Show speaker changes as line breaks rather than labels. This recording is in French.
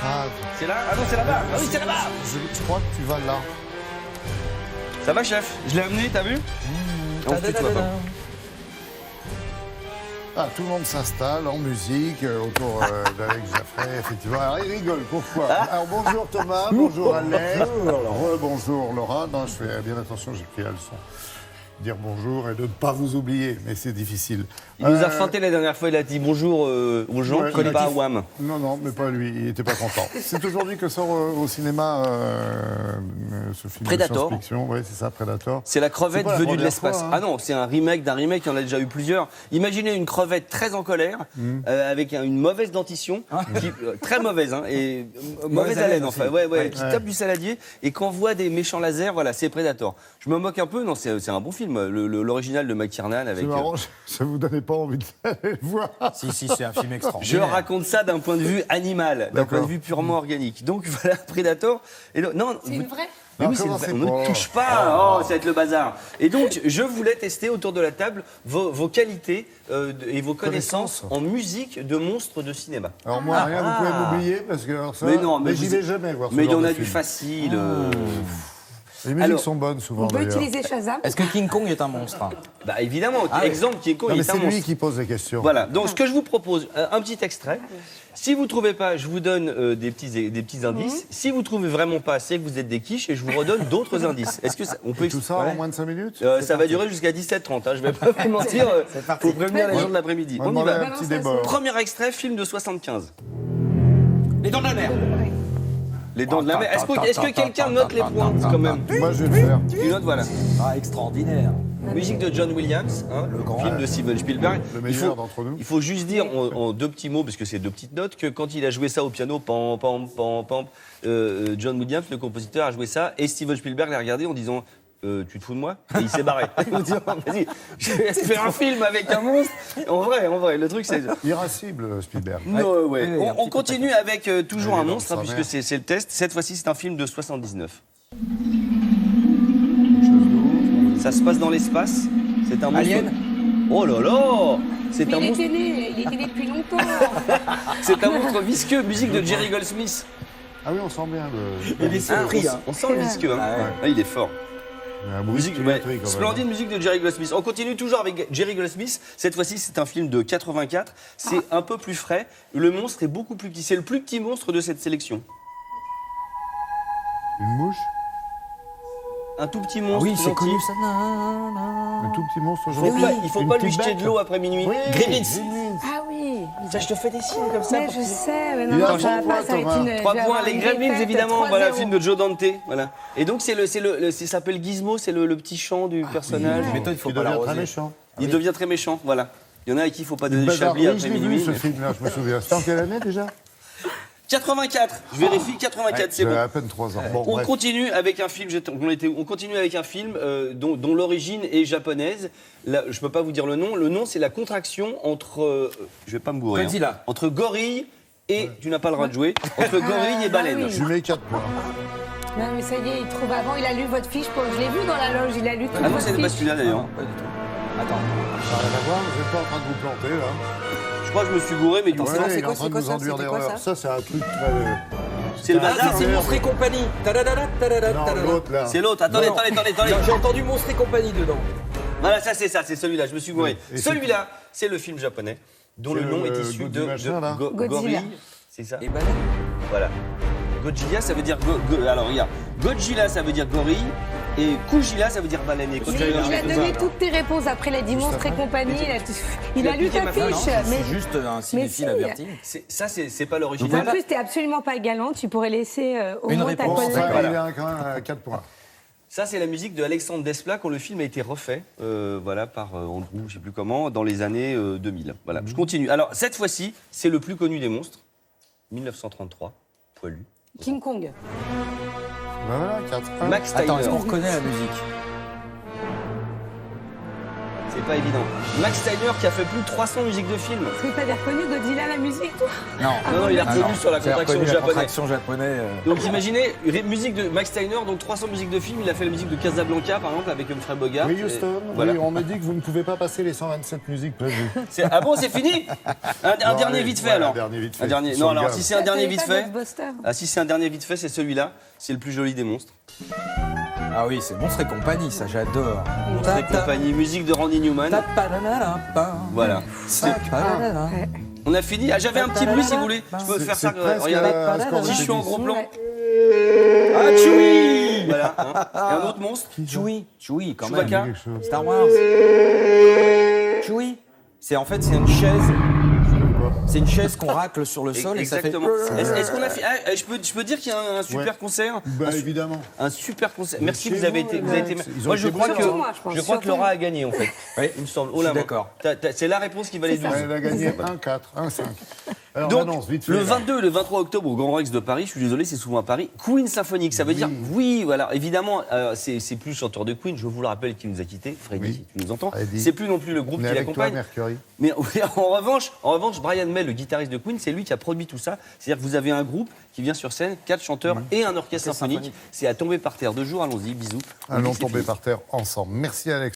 grave.
C'est là? Ah non, c'est là-bas. Ah oui, c'est là-bas.
Je crois que tu vas là.
Ça va, chef? Je l'ai amené, t'as vu? On se tutoie pas.
Ah, tout le monde s'installe en musique autour d'Alex Jaffray, effectivement. Alors, il rigole, pourquoi? Alors, bonjour Thomas, bonjour Alex, bonjour Laura. Non, je fais bien attention, j'ai pris la leçon. Dire bonjour et de ne pas vous oublier, mais c'est difficile.
Il nous a feinté la dernière fois, il a dit bonjour aux gens,
Ouais,
qui pas à Wham.
Non, mais pas lui, il n'était pas content. C'est aujourd'hui que sort au cinéma ce film
Predator.
de science-fiction. Oui, c'est ça, Predator.
C'est la crevette
C'est pas la
venue de
première
l'espace.
fois, hein.
Ah non, c'est un remake d'un remake, il y en a déjà eu plusieurs. Imaginez une crevette très en colère, avec une mauvaise dentition, très mauvaise, hein, et mauvaise haleine enfin, qui tape du saladier, et qu'on voit des méchants lasers, voilà, c'est Predator. Je me moque un peu, non, c'est un bon film, l'original de McTiernan avec...
C'est marrant, ça vous donnait pas envie d'aller le voir.
Si, c'est un film
Je
extraordinaire.
raconte ça d'un point de vue animal, d'un point de vue purement organique. Donc voilà, Predator. Et non,
C'est une vraie?
mais
Non,
oui, c'est
commencez
on ne
pas.
touche pas. Oh, ça va être le bazar. Et donc, je voulais tester autour de la table vos qualités et vos connaissances en musique de monstres de cinéma.
Alors moi, rien, vous pouvez m'oublier, parce que alors ça,
Mais non, mais
j'y
vous-
vais jamais voir ce
Mais il y
genre
en
de
a
film.
du facile.
Les musiques
Alors,
sont bonnes souvent,
On peut
d'ailleurs.
utiliser Shazam?
Est-ce que King Kong est un monstre?
Bah évidemment,
oui.
exemple qui est con,
Non,
il
mais
est un
c'est lui
monstre.
qui pose les questions.
Voilà, donc ce que je vous propose, un petit extrait. Si vous ne trouvez pas, je vous donne des petits indices. Si vous ne trouvez vraiment pas, c'est que vous êtes des quiches et je vous redonne d'autres indices. Est-ce que on peut
Tout ça en moins de 5 minutes.
ça va durer jusqu'à 17h30, je vais pas vous mentir. Faut prévenir les gens de l'après-midi.
On
On y
demande
va.
un petit débat.
Premier extrait, film de 75.
Les Dents de la Mer.
Les Dents de la Mer. Est-ce que quelqu'un note les points quand même?
Moi, je vais le faire.
Tu notes, voilà.
Ah, extraordinaire.
Musique de John Williams, hein, film de Steven Spielberg.
Le meilleur d'entre nous.
Il faut juste dire en deux petits mots, parce que c'est deux petites notes, que quand il a joué ça au piano, pam, pam, pam, pam, John Williams, le compositeur, a joué ça, et Steven Spielberg l'a regardé en disant tu te fous de moi? Et il s'est barré. Il dit, vas-y, je vais faire un film avec un monstre. En vrai, le truc c'est...
Irascible, Spielberg.
Non, ouais.
Oui, un
On
petit
continue avec toujours
Allez,
un
dans
monstre,
sa
hein,
mère.
puisque c'est le test. Cette fois-ci, c'est un film de 79. Ça se passe dans l'espace. C'est un monstre.
Alien.
Oh là là! C'est
Mais
un
il
monstre.
était né depuis longtemps.
C'est un monstre visqueux. Musique de Jerry Goldsmith.
Ah oui, on sent bien le.
Il est surpris, hein.
On sent le visqueux. Hein.
Ah ouais.
Ah, il est fort.
Il y a un bruit
Musique,
qui
ouais,
détruit, quand même.
splendide musique de Jerry Goldsmith. On continue toujours avec Jerry Goldsmith. Cette fois-ci, c'est un film de 84. C'est un peu plus frais. Le monstre est beaucoup plus petit. C'est le plus petit monstre de cette sélection.
Une mouche.
Un tout petit
Ah
monstre.
oui, c'est
gentil.
connu ça.
Un tout petit monstre
Faut
gentil.
pas- il faut
Une
pas lui
petite
jeter
bête.
de l'eau après minuit.
Oui,
Grimmins.
Ah oui.
Ça, je te fais des signes comme ça.
Mais
pour
je
que-
sais, mais
Il
non,
a
non, ça
un
va
point,
pas, ça va être
Thomas.
une...
3
je vais
points,
avoir
les
une
Gremlins
défaite,
évidemment, voilà,
3-0.
film de Joe Dante, voilà. Et donc ça s'appelle Gizmo, c'est le petit chant du personnage.
Mais toi, il faut
Qui
pas
devient très
l'arroser.
méchant.
Il devient très méchant, voilà. Il y en a à qui il faut pas donner le
Bazar.
chablis
Oui,
après
je l'ai vu,
minuit.
ce
mais-
film-là, je me souviens. C'était en quelle année déjà?
84, je vérifie 84, c'est bon.
J'avais à peine 3 ans. Bon,
On
bref.
continue avec un film, on continue avec un film dont l'origine est japonaise. Là, je peux pas vous dire le nom. Le nom, c'est la contraction entre, je vais pas me gourer,
Godzilla.
entre gorille et, tu n'as pas le droit de jouer, entre gorille et
bah
baleine.
oui.
Je lui mets 4 points.
Non, mais ça y est, il trouve avant, il a lu votre fiche. Je l'ai vu dans la loge, il a lu toute
Ah non,
votre
c'est pas
fiche.
celui-là d'ailleurs.
Pas du tout. Attends.
Ça n'a rien à voir, vous n'êtes pas en train de vous planter, là.
Je crois que je me suis gouré, mais du coup,
Ouais,
c'est
il est
quoi,
en train
c'est
de
quoi
nous
ça,
induire
c'était quoi,
d'erreur.
ça
Ça, c'est un truc très...
c'est le
Ah,
bazar.
c'est Monstre et compagnie. Tadadada, tadadada,
Non,
tadadada.
l'autre, là.
C'est l'autre. Attendez,
Non, non.
attendez.
J'ai entendu Monstre et compagnie dedans.
Voilà, ça, c'est celui-là, je me suis gouré.
Et
Celui-là, c'est le film japonais, dont
C'est
le nom
le
est issu
du machin, là.
Godzilla.
gorille. C'est ça.
Et baleine.
Voilà. Godzilla, ça veut dire... alors, regarde. Godzilla, ça veut dire gorille. Et Kujila, ça veut dire baleine. Et quand tu
Mais
regardes
il a
comme
donné
ça,
toutes tes réponses. Après, il a dit monstre et compagnie. Il a lu
piqué
ta
ma
fiche.
phrase.
Mais
C'est juste un cinéphile
si.
averti.
c'est pas
en
l'original.
plus, t'es absolument pas galant. Tu pourrais laisser au
Une
moins ta
réponse.
collègue.
Enfin,
Voilà.
il est quand même à 4 points.
Ça, c'est la musique de Alexandre Desplat quand le film a été refait, voilà, par Andrew, je sais plus comment, dans les années 2000. Voilà, je continue. Alors, cette fois-ci, c'est le plus connu des monstres, 1933, poilu.
King Kong.
Ben voilà, 4.
Max
Attends, est-ce
Tyler.
qu'on reconnaît la musique?
C'est pas évident. Max Steiner qui a fait plus de 300 musiques de films.
Est-ce que t'avais reconnu Godzilla la musique, toi?
Non.
Non, il a reconnu sur la
J'ai
contraction
reconnu la
japonaise.
contraction japonais.
Donc imaginez, musique de Max Steiner, donc 300 musiques de films. Il a fait la musique de Casablanca, par exemple, avec Humphrey Bogart.
Oui, Houston,
Voilà.
oui, on me dit que vous ne pouvez pas passer les 127 musiques prévues.
Ah bon, c'est fini? Un
Bon,
dernier
allez,
vite fait
voilà,
alors.
un dernier vite fait.
Un dernier.
Sur
Non,
le
alors
gaz.
si c'est un dernier
T'avais
vite
pas
fait.
Ghostbusters
Si c'est un dernier vite fait, c'est celui-là. C'est le plus joli des monstres.
Ah oui, c'est Monstres et compagnie, ça j'adore.
Monstres et compagnie, musique de Randy Newman. Voilà.
Ouais.
On a fini. Ah, j'avais un petit bruit si vous voulez. Je peux faire ça.
presque
Regardez.
un score de
Si je suis en gros plan.
Ouais.
Ah, Chewie. Voilà. Hein. Et un autre monstre.
Chewie, quand
Chewbacca.
même.
Quelque chose.
Star Wars. Chewie. C'est en fait, c'est une chaise. C'est une chaise qu'on racle sur le sol
Exactement.
et ça fait.
Est-ce qu'on a fait je peux dire qu'il y a un super
Ouais.
concert.
Bah, évidemment.
Un super concert. Merci,
chez
vous avez
vous,
été.
les
Vous avez
mecs,
été.
ils ont
Moi,
été
je crois
bons.
que
Surtout moi, je pense.
je crois que Laura a gagné en fait.
Oui,
Il me semble.
je suis
là,
d'accord.
C'est la réponse qui valait 12.
Elle a gagné 1-4, 1-5. Alors,
Donc,
annonce, vite fait.
le
là.
22 et le 23 octobre au Grand Rex de Paris, je suis désolé, c'est souvent à Paris, Queen symphonique. Ça veut dire, oui, voilà, évidemment, c'est plus le chanteur de Queen, je vous le rappelle, qui nous a quittés, Freddy,
Oui.
si tu nous entends.
Freddy.
C'est plus non plus le groupe
On est
qui
avec toi,
l'accompagne.
Mercury.
Mais oui, en revanche, Brian May, le guitariste de Queen, c'est lui qui a produit tout ça. C'est-à-dire que vous avez un groupe qui vient sur scène, 4 chanteurs et un orchestre symphonique. C'est à tomber par terre. 2 jours, allons-y, bisous.
Allons
C'est
tomber
fini.
par terre ensemble. Merci, Alex.